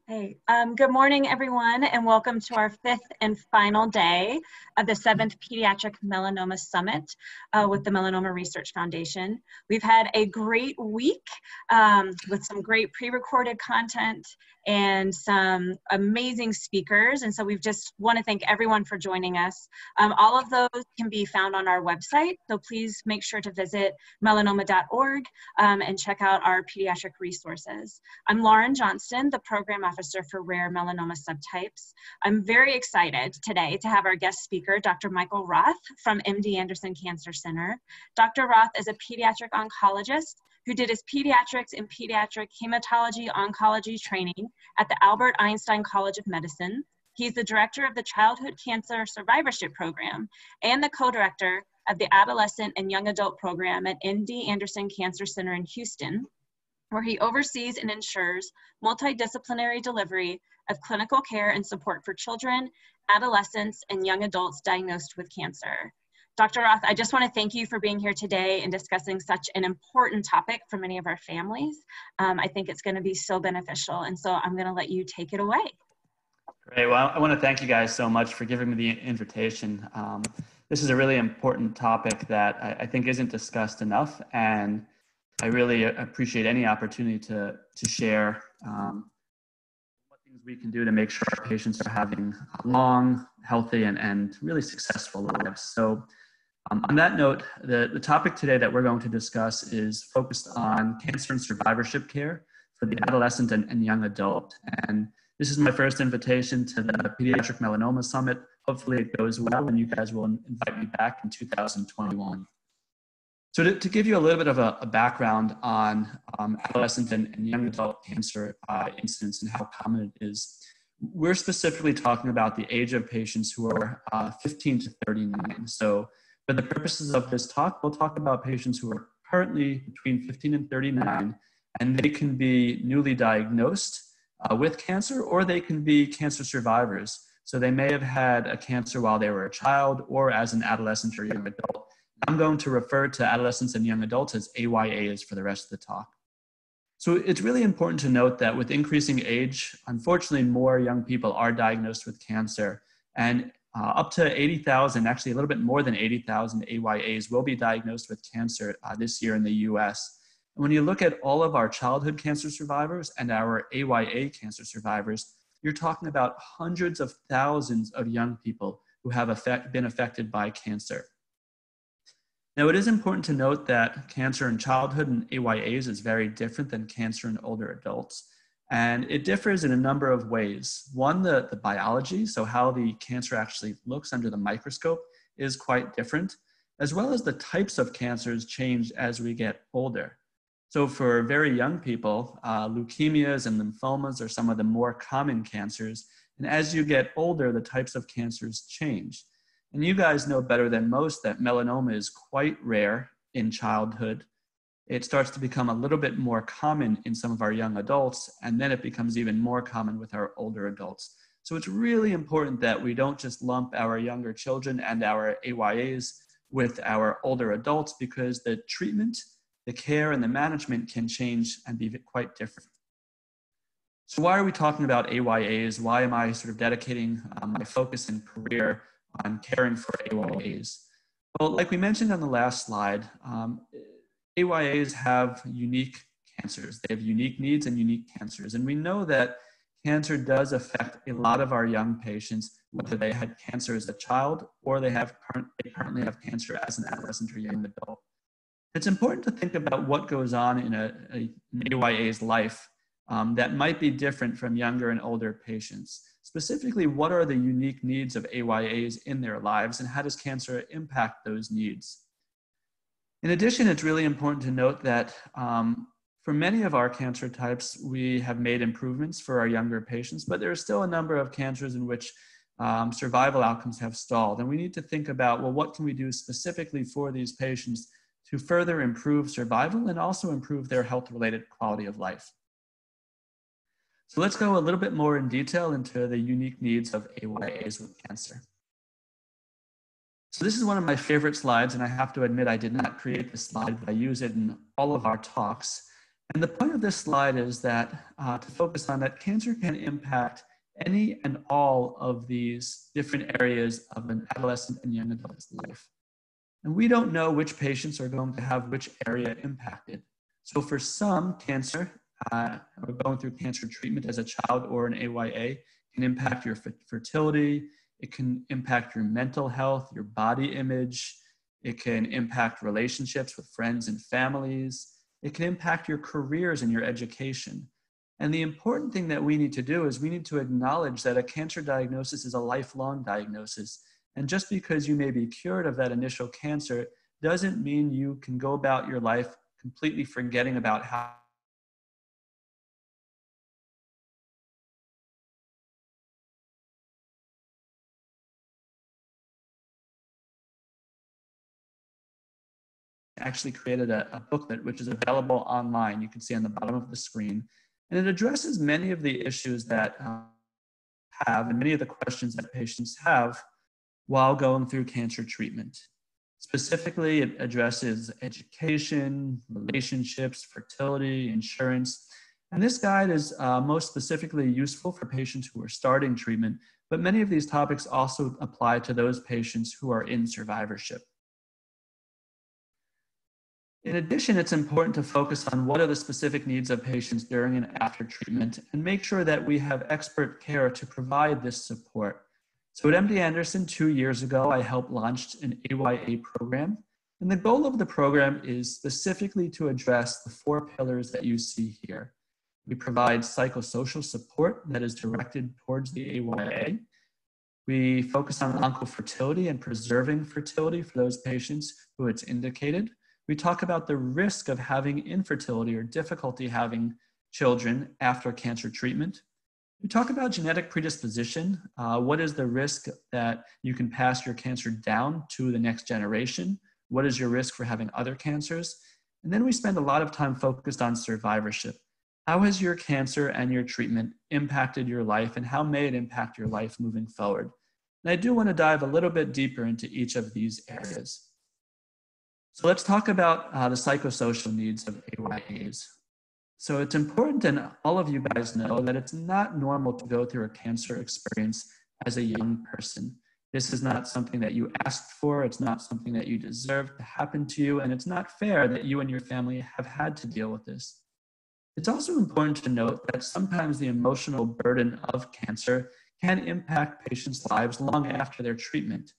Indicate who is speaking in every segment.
Speaker 1: Hey, good morning, everyone, and welcome to our fifth and final day of the 7th Pediatric Melanoma Summit with the Melanoma Research Foundation. We've had a great week with some great pre-recorded content and some amazing speakers, and so we just want to thank everyone for joining us. All of those can be found on our website, so please make sure to visit melanoma.org and check out our pediatric resources. I'm Lauren Johnston, the Program Officer for Rare Melanoma Subtypes. I'm very excited today to have our guest speaker, Dr. Michael Roth from MD Anderson Cancer Center. Dr. Roth is a pediatric oncologist who did his pediatrics and pediatric hematology oncology training at the Albert Einstein College of Medicine. He's the director of the Childhood Cancer Survivorship Program and the co-director of the Adolescent and Young Adult Program at MD Anderson Cancer Center in Houston, where he oversees and ensures multidisciplinary delivery of clinical care and support for children, adolescents, and young adults diagnosed with cancer. Dr. Roth, I just want to thank you for being here today and discussing such an important topic for many of our families. I think it's going to be so beneficial, and so I'm going to let you take it away.
Speaker 2: Great. Well, I want to thank you guys so much for giving me the invitation. This is a really important topic that I think isn't discussed enough, and I really appreciate any opportunity to share what things we can do to make sure our patients are having long, healthy, and really successful lives. So on that note, the topic today that we're going to discuss is focused on cancer and survivorship care for the adolescent and young adult. And this is my first invitation to the Pediatric Melanoma Summit. Hopefully it goes well and you guys will invite me back in 2021. So to give you a little bit of a background on adolescent and young adult cancer incidence and how common it is, we're specifically talking about the age of patients who are 15 to 39. So for the purposes of this talk, we'll talk about patients who are currently between 15 and 39, and they can be newly diagnosed with cancer, or they can be cancer survivors. So they may have had a cancer while they were a child or as an adolescent or young adult. I'm going to refer to adolescents and young adults as AYAs for the rest of the talk. So it's really important to note that with increasing age, unfortunately, more young people are diagnosed with cancer, and up to 80,000, actually a little bit more than 80,000 AYAs will be diagnosed with cancer this year in the US. And when you look at all of our childhood cancer survivors and our AYA cancer survivors, you're talking about hundreds of thousands of young people who have been affected by cancer. Now, it is important to note that cancer in childhood and AYAs is very different than cancer in older adults. And it differs in a number of ways. One, the biology, so how the cancer actually looks under the microscope, is quite different, as well as the types of cancers change as we get older. So for very young people, leukemias and lymphomas are some of the more common cancers. And as you get older, the types of cancers change. And you guys know better than most that melanoma is quite rare in childhood. It starts to become a little bit more common in some of our young adults, and then it becomes even more common with our older adults. So it's really important that we don't just lump our younger children and our AYAs with our older adults, because the treatment, the care, and the management can change and be quite different. So why are we talking about AYAs? Why am I sort of dedicating my focus and career on caring for AYAs? Well, like we mentioned on the last slide, AYAs have unique cancers. They have unique needs and unique cancers. And we know that cancer does affect a lot of our young patients, whether they had cancer as a child or they currently have cancer as an adolescent or young adult. It's important to think about what goes on in an AYA's life that might be different from younger and older patients. Specifically, what are the unique needs of AYAs in their lives, and how does cancer impact those needs? In addition, it's really important to note that for many of our cancer types, we have made improvements for our younger patients, but there are still a number of cancers in which survival outcomes have stalled. And we need to think about, well, what can we do specifically for these patients to further improve survival and also improve their health-related quality of life? So let's go a little bit more in detail into the unique needs of AYAs with cancer. So this is one of my favorite slides, and I have to admit I did not create this slide, but I use it in all of our talks. And the point of this slide is that to focus on that cancer can impact any and all of these different areas of an adolescent and young adult's life. And we don't know which patients are going to have which area impacted. So for some, cancer, or going through cancer treatment as a child or an AYA, can impact your fertility, it can impact your mental health, your body image, it can impact relationships with friends and families, it can impact your careers and your education. And the important thing that we need to do is we need to acknowledge that a cancer diagnosis is a lifelong diagnosis. And just because you may be cured of that initial cancer doesn't mean you can go about your life completely forgetting about how actually created a booklet which is available online. You can see on the bottom of the screen. And it addresses many of the issues that have and many of the questions that patients have while going through cancer treatment. Specifically, it addresses education, relationships, fertility, insurance. And this guide is most specifically useful for patients who are starting treatment, but many of these topics also apply to those patients who are in survivorship. In addition, it's important to focus on what are the specific needs of patients during and after treatment and make sure that we have expert care to provide this support. So at MD Anderson 2 years ago, I helped launch an AYA program. And the goal of the program is specifically to address the 4 pillars that you see here. We provide psychosocial support that is directed towards the AYA. We focus on oncofertility and preserving fertility for those patients who it's indicated. We talk about the risk of having infertility or difficulty having children after cancer treatment. We talk about genetic predisposition. What is the risk that you can pass your cancer down to the next generation? What is your risk for having other cancers? And then we spend a lot of time focused on survivorship. How has your cancer and your treatment impacted your life, and how may it impact your life moving forward? And I do want to dive a little bit deeper into each of these areas. So let's talk about the psychosocial needs of AYAs. So it's important, and all of you guys know, that it's not normal to go through a cancer experience as a young person. This is not something that you asked for, it's not something that you deserve to happen to you, and it's not fair that you and your family have had to deal with this. It's also important to note that sometimes the emotional burden of cancer can impact patients' lives long after their treatment.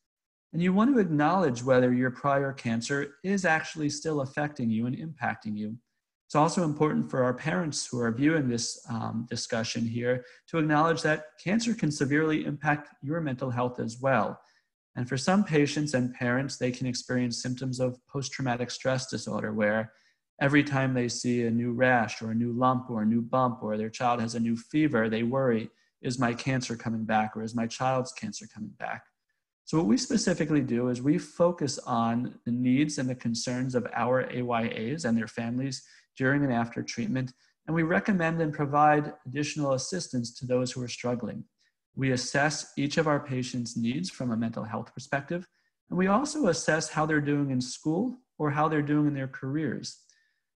Speaker 2: And you want to acknowledge whether your prior cancer is actually still affecting you and impacting you. It's also important for our parents who are viewing this discussion here to acknowledge that cancer can severely impact your mental health as well. And for some patients and parents, they can experience symptoms of post-traumatic stress disorder, where every time they see a new rash or a new lump or a new bump, or their child has a new fever, they worry, is my cancer coming back, or is my child's cancer coming back? So what we specifically do is we focus on the needs and the concerns of our AYAs and their families during and after treatment, and we recommend and provide additional assistance to those who are struggling. We assess each of our patients' needs from a mental health perspective, and we also assess how they're doing in school or how they're doing in their careers.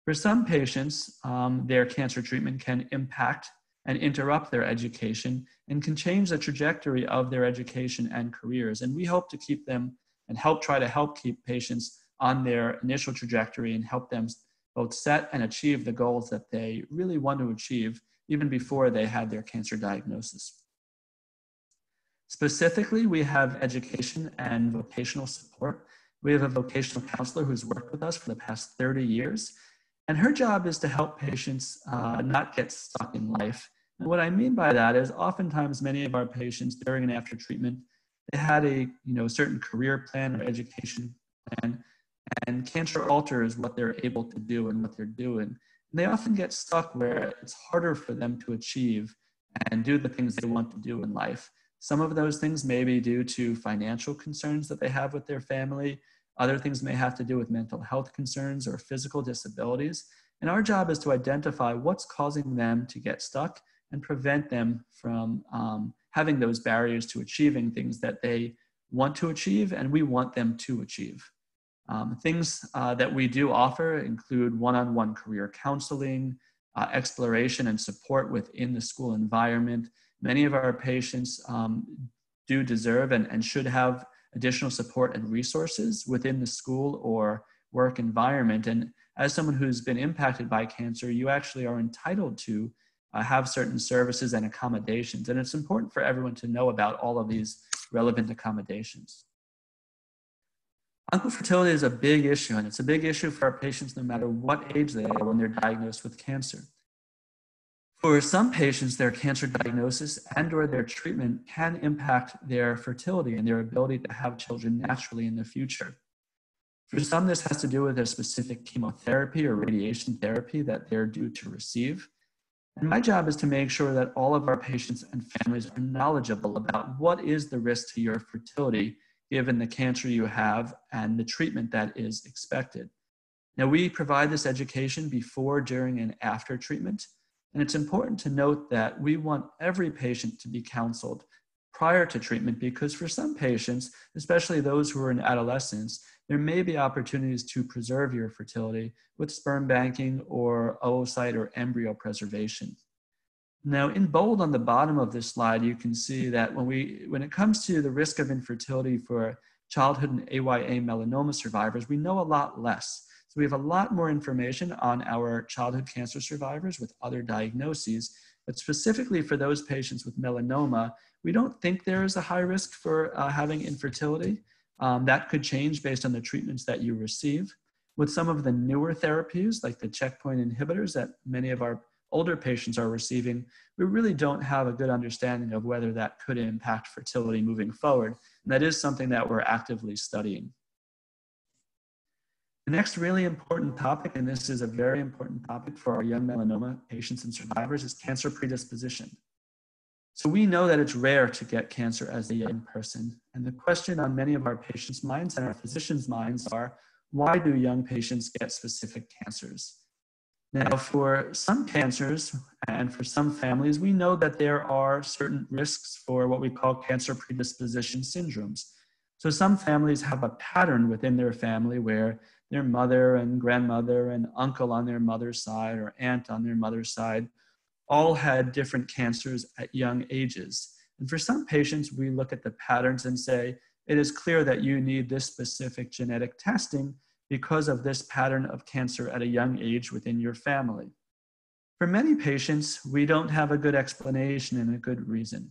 Speaker 2: For some patients, their cancer treatment can impact and interrupt their education and can change the trajectory of their education and careers. And we hope to keep them and try to help keep patients on their initial trajectory and help them both set and achieve the goals that they really want to achieve even before they had their cancer diagnosis. Specifically, we have education and vocational support. We have a vocational counselor who's worked with us for the past 30 years. And her job is to help patients not get stuck in life. And what I mean by that is oftentimes many of our patients during and after treatment, they had a certain career plan or education plan, and cancer alters what they're able to do and what they're doing. And they often get stuck where it's harder for them to achieve and do the things they want to do in life. Some of those things may be due to financial concerns that they have with their family. Other things may have to do with mental health concerns or physical disabilities. And our job is to identify what's causing them to get stuck and prevent them from having those barriers to achieving things that they want to achieve and we want them to achieve. Things that we do offer include one-on-one career counseling, exploration and support within the school environment. Many of our patients do deserve and should have additional support and resources within the school or work environment. And as someone who's been impacted by cancer, you actually are entitled to have certain services and accommodations. And it's important for everyone to know about all of these relevant accommodations. Oncofertility is a big issue, and it's a big issue for our patients no matter what age they are when they're diagnosed with cancer. For some patients, their cancer diagnosis and/or their treatment can impact their fertility and their ability to have children naturally in the future. For some, this has to do with a specific chemotherapy or radiation therapy that they're due to receive. And my job is to make sure that all of our patients and families are knowledgeable about what is the risk to your fertility given the cancer you have and the treatment that is expected. Now, we provide this education before, during, and after treatment. And it's important to note that we want every patient to be counseled prior to treatment because for some patients, especially those who are in adolescence, there may be opportunities to preserve your fertility with sperm banking or oocyte or embryo preservation. Now, in bold on the bottom of this slide, you can see that when it comes to the risk of infertility for childhood and AYA melanoma survivors, we know a lot less. So we have a lot more information on our childhood cancer survivors with other diagnoses, but specifically for those patients with melanoma, we don't think there is a high risk for having infertility. That could change based on the treatments that you receive. With some of the newer therapies, like the checkpoint inhibitors that many of our older patients are receiving, we really don't have a good understanding of whether that could impact fertility moving forward. And that is something that we're actively studying. The next really important topic, and this is a very important topic for our young melanoma patients and survivors, is cancer predisposition. So we know that it's rare to get cancer as a young person. And the question on many of our patients' minds and our physicians' minds are, why do young patients get specific cancers? Now, for some cancers and for some families, we know that there are certain risks for what we call cancer predisposition syndromes. So some families have a pattern within their family where their mother and grandmother and uncle on their mother's side or aunt on their mother's side all had different cancers at young ages. And for some patients, we look at the patterns and say, it is clear that you need this specific genetic testing because of this pattern of cancer at a young age within your family. For many patients, we don't have a good explanation and a good reason.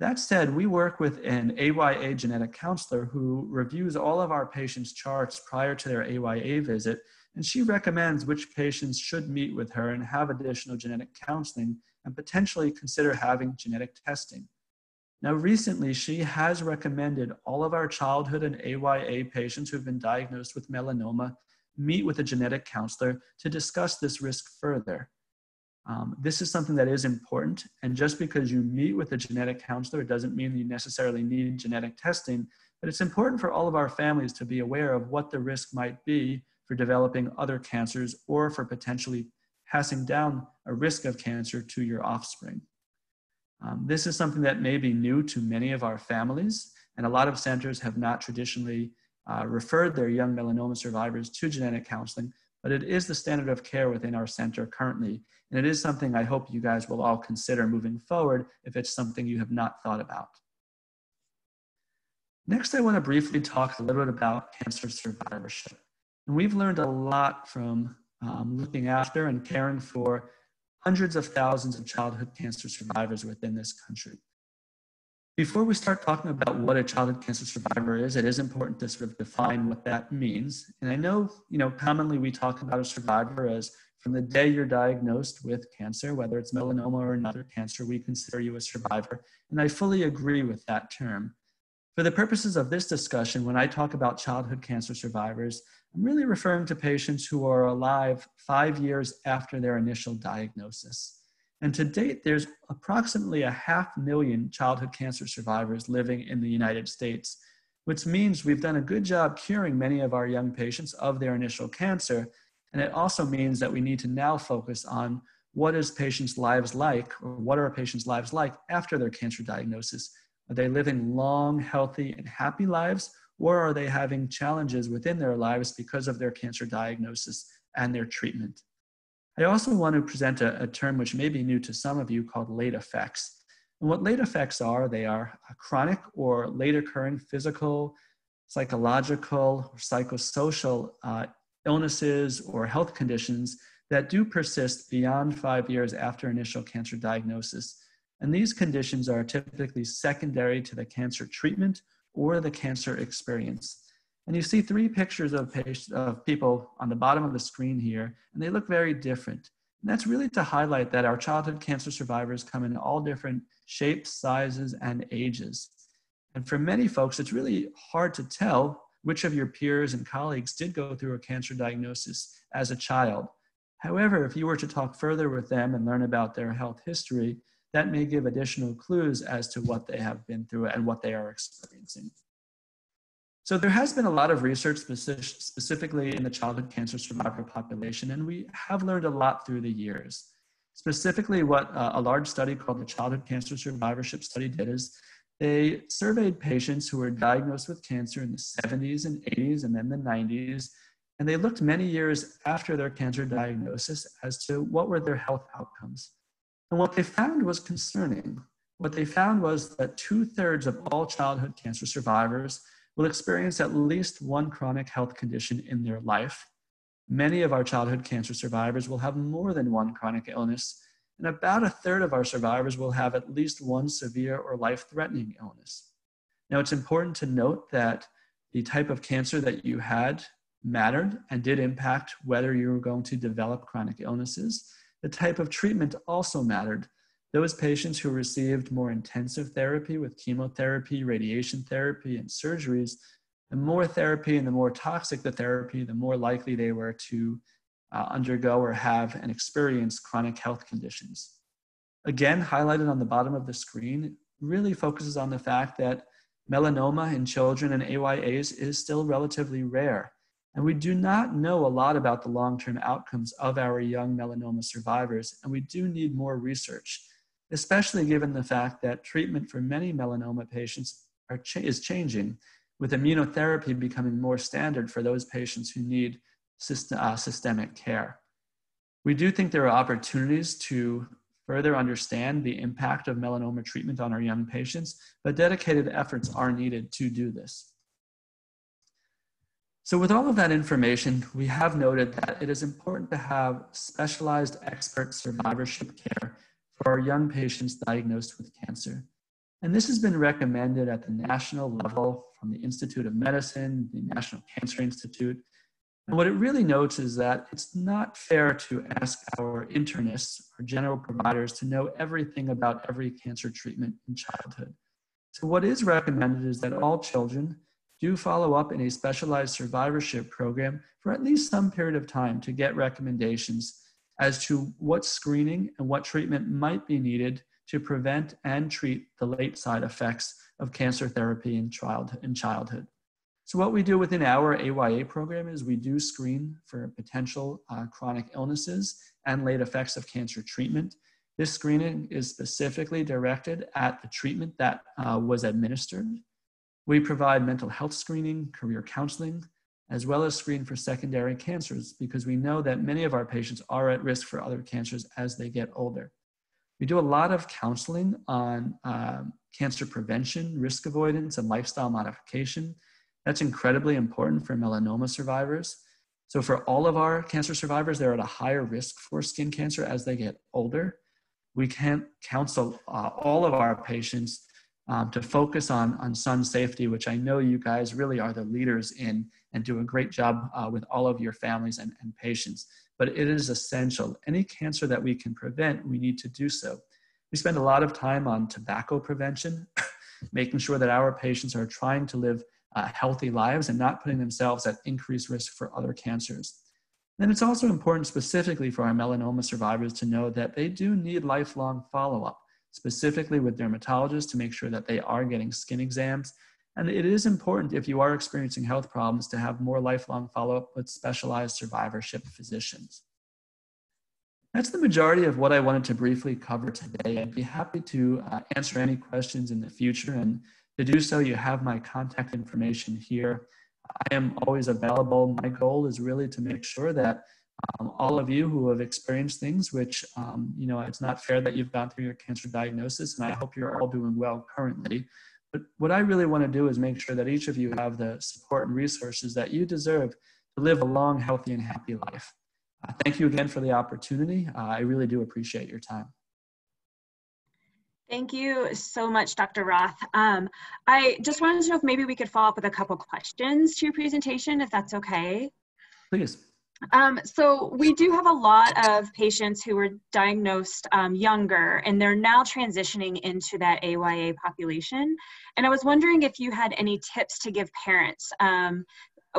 Speaker 2: That said, we work with an AYA genetic counselor who reviews all of our patients' charts prior to their AYA visit, and she recommends which patients should meet with her and have additional genetic counseling and potentially consider having genetic testing. Now, recently, she has recommended all of our childhood and AYA patients who have been diagnosed with melanoma meet with a genetic counselor to discuss this risk further. This is something that is important, and just because you meet with a genetic counselor, it doesn't mean you necessarily need genetic testing, but it's important for all of our families to be aware of what the risk might be for developing other cancers or for potentially passing down a risk of cancer to your offspring. This is something that may be new to many of our families, and a lot of centers have not traditionally referred their young melanoma survivors to genetic counseling, but it is the standard of care within our center currently, and it is something I hope you guys will all consider moving forward if it's something you have not thought about. Next, I want to briefly talk a little bit about cancer survivorship. And we've learned a lot from looking after and caring for hundreds of thousands of childhood cancer survivors within this country. Before we start talking about what a childhood cancer survivor is, it is important to sort of define what that means. And I know, commonly we talk about a survivor as from the day you're diagnosed with cancer, whether it's melanoma or another cancer, we consider you a survivor. And I fully agree with that term. For the purposes of this discussion, when I talk about childhood cancer survivors, I'm really referring to patients who are alive 5 years after their initial diagnosis. And to date, there's approximately 500,000 childhood cancer survivors living in the United States, which means we've done a good job curing many of our young patients of their initial cancer. And it also means that we need to now focus on what is patients' lives like, or what are patients' lives like after their cancer diagnosis? Are they living long, healthy, and happy lives, or are they having challenges within their lives because of their cancer diagnosis and their treatment? I also want to present a term which may be new to some of you called late effects. And what late effects are, they are chronic or late occurring physical, psychological, or psychosocial illnesses or health conditions that do persist beyond 5 years after initial cancer diagnosis. And these conditions are typically secondary to the cancer treatment or the cancer experience. And you see 3 pictures of people on the bottom of the screen here, and they look very different. And that's really to highlight that our childhood cancer survivors come in all different shapes, sizes, and ages. And for many folks, it's really hard to tell which of your peers and colleagues did go through a cancer diagnosis as a child. However, if you were to talk further with them and learn about their health history, that may give additional clues as to what they have been through and what they are experiencing. So there has been a lot of research specifically in the childhood cancer survivor population, and we have learned a lot through the years. Specifically, what a large study called the Childhood Cancer Survivorship Study did is they surveyed patients who were diagnosed with cancer in the 70s and 80s and then the 90s, and they looked many years after their cancer diagnosis as to what were their health outcomes. And what they found was concerning. What they found was that 2/3 of all childhood cancer survivors will experience at least one chronic health condition in their life. Many of our childhood cancer survivors will have more than one chronic illness, and about 1/3 of our survivors will have at least one severe or life-threatening illness. Now, it's important to note that the type of cancer that you had mattered and did impact whether you were going to develop chronic illnesses. The type of treatment also mattered. Those patients who received more intensive therapy with chemotherapy, radiation therapy, and surgeries, the more therapy and the more toxic the therapy, the more likely they were to undergo or have and experience chronic health conditions. Again, highlighted on the bottom of the screen, really focuses on the fact that melanoma in children and AYAs is still relatively rare. And we do not know a lot about the long-term outcomes of our young melanoma survivors, and we do need more research, especially given the fact that treatment for many melanoma patients is changing, with immunotherapy becoming more standard for those patients who need systemic care. We do think there are opportunities to further understand the impact of melanoma treatment on our young patients, but dedicated efforts are needed to do this. So with all of that information, we have noted that it is important to have specialized expert survivorship care for our young patients diagnosed with cancer. And this has been recommended at the national level from the Institute of Medicine, the National Cancer Institute. And what it really notes is that it's not fair to ask our internists or general providers to know everything about every cancer treatment in childhood. So what is recommended is that all children do follow up in a specialized survivorship program for at least some period of time to get recommendations as to what screening and what treatment might be needed to prevent and treat the late side effects of cancer therapy in childhood. So what we do within our AYA program is we do screen for potential chronic illnesses and late effects of cancer treatment. This screening is specifically directed at the treatment that was administered. We provide mental health screening, career counseling, as well as screen for secondary cancers because we know that many of our patients are at risk for other cancers as they get older. We do a lot of counseling on cancer prevention, risk avoidance, and lifestyle modification. That's incredibly important for melanoma survivors. So for all of our cancer survivors, they're at a higher risk for skin cancer as they get older. We can counsel all of our patients to focus on sun safety, which I know you guys really are the leaders in and do a great job with all of your families and patients. But it is essential. Any cancer that we can prevent, we need to do so. We spend a lot of time on tobacco prevention, making sure that our patients are trying to live healthy lives and not putting themselves at increased risk for other cancers. And it's also important specifically for our melanoma survivors to know that they do need lifelong follow-up, specifically with dermatologists to make sure that they are getting skin exams. And it is important if you are experiencing health problems to have more lifelong follow-up with specialized survivorship physicians. That's the majority of what I wanted to briefly cover today. I'd be happy to answer any questions in the future. And To do so, you have my contact information here. I am always available. My goal is really to make sure that all of you who have experienced things, which, it's not fair that you've gone through your cancer diagnosis, and I hope you're all doing well currently. But what I really want to do is make sure that each of you have the support and resources that you deserve to live a long, healthy, and happy life. Thank you again for the opportunity. I really do appreciate your time.
Speaker 1: Thank you so much, Dr. Roth. I just wanted to know if maybe we could follow up with a couple questions to your presentation, if that's okay.
Speaker 2: Please.
Speaker 1: So we do have a lot of patients who were diagnosed younger, and they're now transitioning into that AYA population. And I was wondering if you had any tips to give parents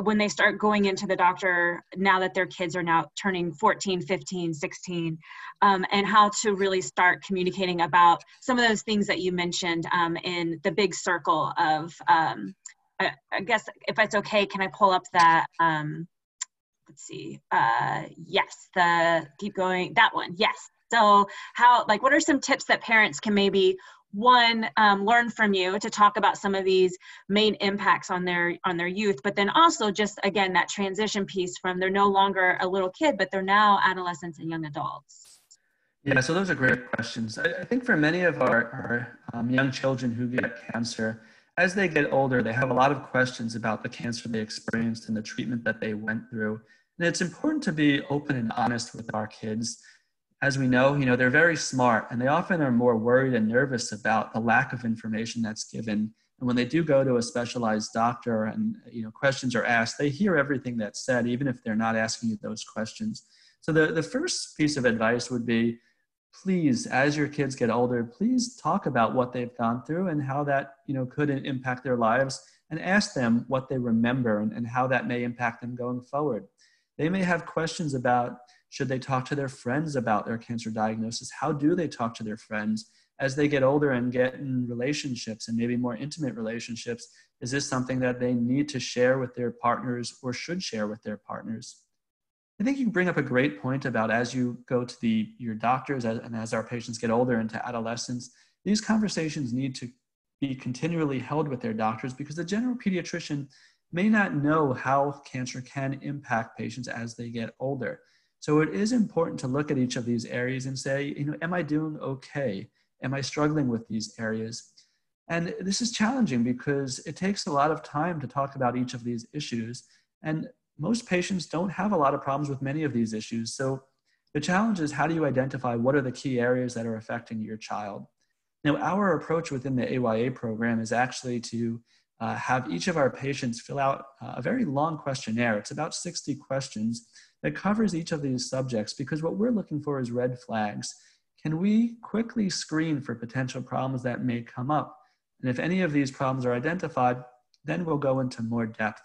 Speaker 1: when they start going into the doctor now that their kids are now turning 14, 15, 16, and how to really start communicating about some of those things that you mentioned in the big circle of, I guess if it's okay, can I pull up that, let's see, yes, keep going, that one, yes. So what are some tips that parents can maybe learn from you to talk about some of these main impacts on their youth, but then also just, again, that transition piece from they're no longer a little kid, but they're now adolescents and young adults?
Speaker 2: Yeah, so those are great questions. I think for many of our young children who get cancer, as they get older, they have a lot of questions about the cancer they experienced and the treatment that they went through. And it's important to be open and honest with our kids. As we know, they're very smart, and they often are more worried and nervous about the lack of information that's given. And when they do go to a specialized doctor and questions are asked, they hear everything that's said, even if they're not asking you those questions. So the first piece of advice would be, please, as your kids get older, please talk about what they've gone through and how that could impact their lives, and ask them what they remember and how that may impact them going forward. They may have questions about, should they talk to their friends about their cancer diagnosis? How do they talk to their friends? As they get older and get in relationships, and maybe more intimate relationships, is this something that they need to share with their partners or should share with their partners? I think you bring up a great point about, as you go to your doctors and as our patients get older into adolescence, these conversations need to be continually held with their doctors, because the general pediatrician may not know how cancer can impact patients as they get older. So it is important to look at each of these areas and say, am I doing okay? Am I struggling with these areas? And this is challenging because it takes a lot of time to talk about each of these issues. And most patients don't have a lot of problems with many of these issues. So the challenge is, how do you identify what are the key areas that are affecting your child? Now, our approach within the AYA program is actually to have each of our patients fill out a very long questionnaire. It's about 60 questions that covers each of these subjects, because what we're looking for is red flags. Can we quickly screen for potential problems that may come up? And if any of these problems are identified, then we'll go into more depth.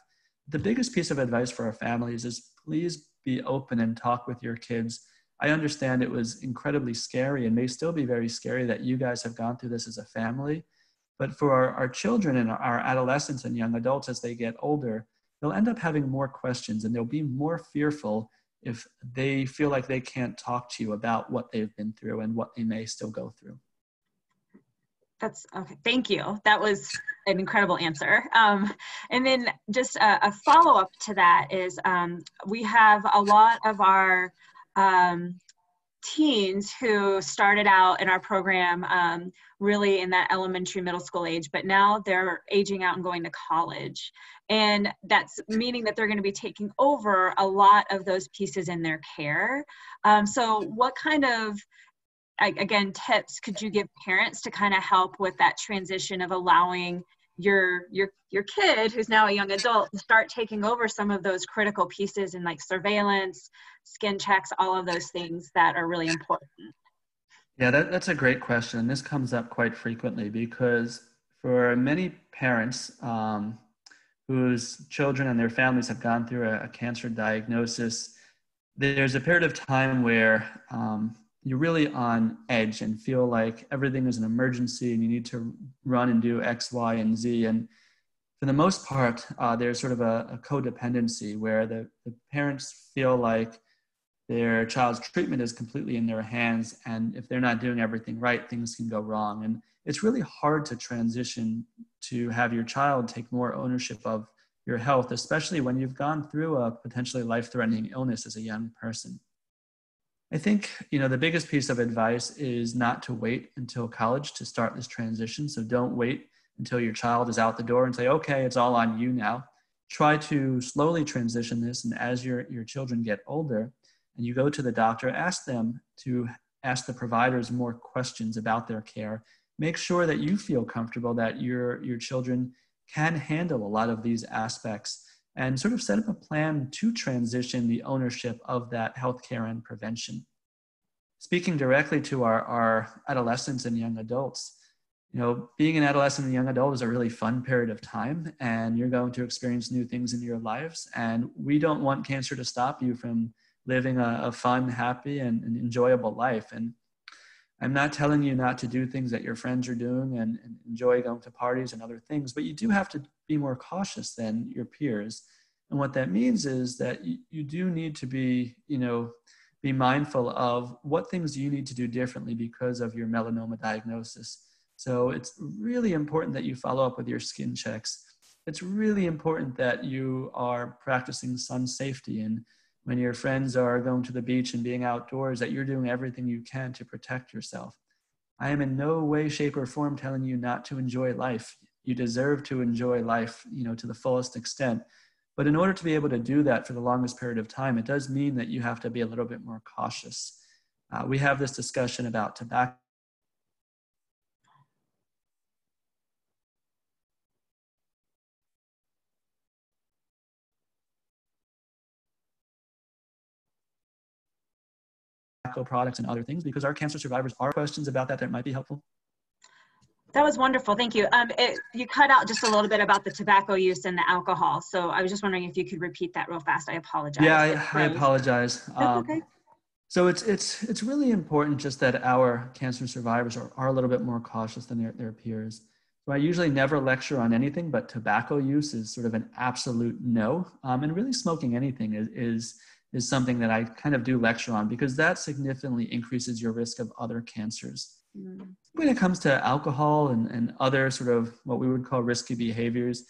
Speaker 2: The biggest piece of advice for our families is, please be open and talk with your kids. I understand it was incredibly scary and may still be very scary that you guys have gone through this as a family. But for our children and our adolescents and young adults, as they get older, they'll end up having more questions, and they'll be more fearful if they feel like they can't talk to you about what they've been through and what they may still go through.
Speaker 1: That's okay. Thank you. That was an incredible answer. And then just a follow-up to that is, we have a lot of our teens who started out in our program really in that elementary, middle school age, but now they're aging out and going to college. And that's meaning that they're going to be taking over a lot of those pieces in their care. So what kind of, again, tips could you give parents to kind of help with that transition of allowing your kid, who's now a young adult, to start taking over some of those critical pieces in like surveillance, skin checks, all of those things that are really important?
Speaker 2: Yeah, that's a great question. This comes up quite frequently because for many parents whose children and their families have gone through a cancer diagnosis, there's a period of time where you're really on edge and feel like everything is an emergency and you need to run and do X, Y, and Z. And for the most part, there's sort of a codependency where the parents feel like their child's treatment is completely in their hands. And if they're not doing everything right, things can go wrong. And it's really hard to transition to have your child take more ownership of your health, especially when you've gone through a potentially life-threatening illness as a young person. I think, the biggest piece of advice is not to wait until college to start this transition. So don't wait until your child is out the door and say, okay, it's all on you now. Try to slowly transition this. And as your children get older and you go to the doctor, ask them to ask the providers more questions about their care. Make sure that you feel comfortable that your children can handle a lot of these aspects, and sort of set up a plan to transition the ownership of that healthcare and prevention. Speaking directly to our adolescents and young adults, being an adolescent and young adult is a really fun period of time, and you're going to experience new things in your lives. And we don't want cancer to stop you from living a fun, happy, and enjoyable life. And I'm not telling you not to do things that your friends are doing and enjoy going to parties and other things, but you do have to be more cautious than your peers. And what that means is that you do need to be mindful of what things you need to do differently because of your melanoma diagnosis. So it's really important that you follow up with your skin checks. It's really important that you are practicing sun safety, and when your friends are going to the beach and being outdoors, that you're doing everything you can to protect yourself. I am in no way, shape, or form telling you not to enjoy life. You deserve to enjoy life, to the fullest extent. But in order to be able to do that for the longest period of time, it does mean that you have to be a little bit more cautious. We have this discussion about tobacco. Products and other things, because our cancer survivors are questions about that might be helpful.
Speaker 1: That was wonderful. Thank you. You cut out just a little bit about the tobacco use and the alcohol. So I was just wondering if you could repeat that real fast. I apologize.
Speaker 2: Yeah, I apologize.
Speaker 1: That's okay.
Speaker 2: So it's really important just that our cancer survivors are a little bit more cautious than their peers. So I usually never lecture on anything, but tobacco use is sort of an absolute no. And really smoking anything is something that I kind of do lecture on, because that significantly increases your risk of other cancers. Mm. When it comes to alcohol and other sort of what we would call risky behaviors,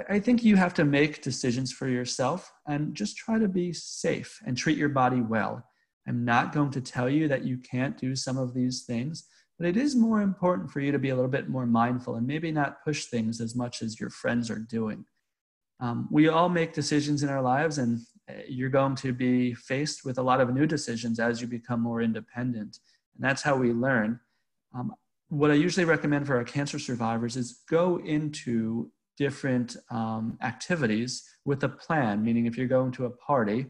Speaker 2: I think you have to make decisions for yourself and just try to be safe and treat your body well. I'm not going to tell you that you can't do some of these things, but it is more important for you to be a little bit more mindful and maybe not push things as much as your friends are doing. We all make decisions in our lives, and you're going to be faced with a lot of new decisions as you become more independent. And that's how we learn. What I usually recommend for our cancer survivors is go into different activities with a plan, meaning if you're going to a party,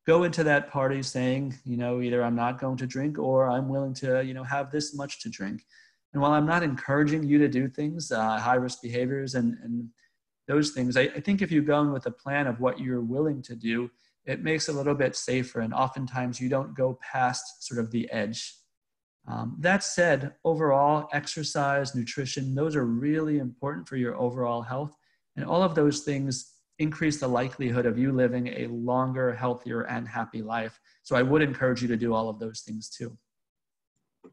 Speaker 2: go into that party saying, either I'm not going to drink or I'm willing to, have this much to drink. And while I'm not encouraging you to do things, high-risk behaviors and those things, I think if you go in with a plan of what you're willing to do, it makes it a little bit safer, and oftentimes you don't go past sort of the edge. That said, overall, exercise, nutrition, those are really important for your overall health, and all of those things increase the likelihood of you living a longer, healthier, and happy life. So I would encourage you to do all of those things too.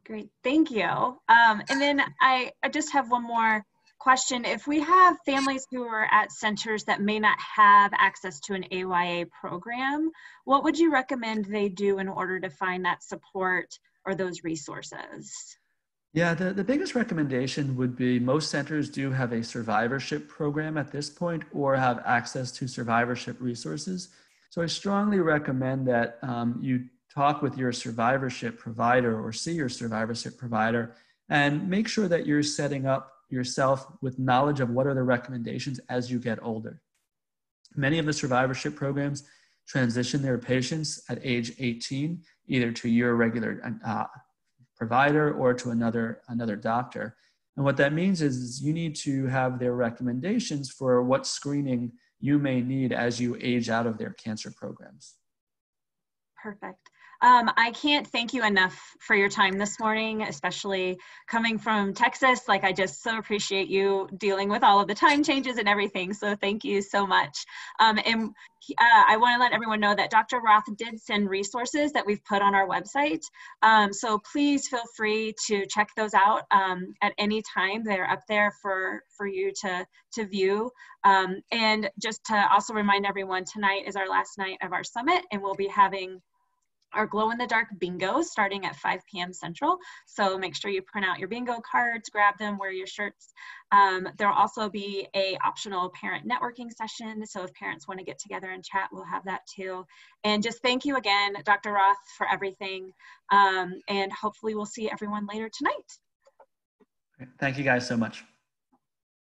Speaker 1: Great, thank you. And then I just have one more question. If we have families who are at centers that may not have access to an AYA program, what would you recommend they do in order to find that support or those resources?
Speaker 2: Yeah, the biggest recommendation would be most centers do have a survivorship program at this point or have access to survivorship resources. So I strongly recommend that you talk with your survivorship provider or see your survivorship provider and make sure that you're setting up yourself with knowledge of what are the recommendations as you get older. Many of the survivorship programs transition their patients at age 18, either to your regular provider or to another doctor. And what that means is you need to have their recommendations for what screening you may need as you age out of their cancer programs.
Speaker 1: Perfect. I can't thank you enough for your time this morning, especially coming from Texas. Like, I just so appreciate you dealing with all of the time changes and everything. So thank you so much. I want to let everyone know that Dr. Roth did send resources that we've put on our website. So please feel free to check those out at any time. They're up there for you to view. And just to also remind everyone, tonight is our last night of our summit, and we'll be having our glow-in-the-dark bingo starting at 5 p.m. Central. So make sure you print out your bingo cards, grab them, wear your shirts. There'll also be a optional parent networking session. So if parents want to get together and chat, we'll have that too. And just thank you again, Dr. Roth, for everything. And hopefully we'll see everyone later tonight.
Speaker 2: Thank you guys so much.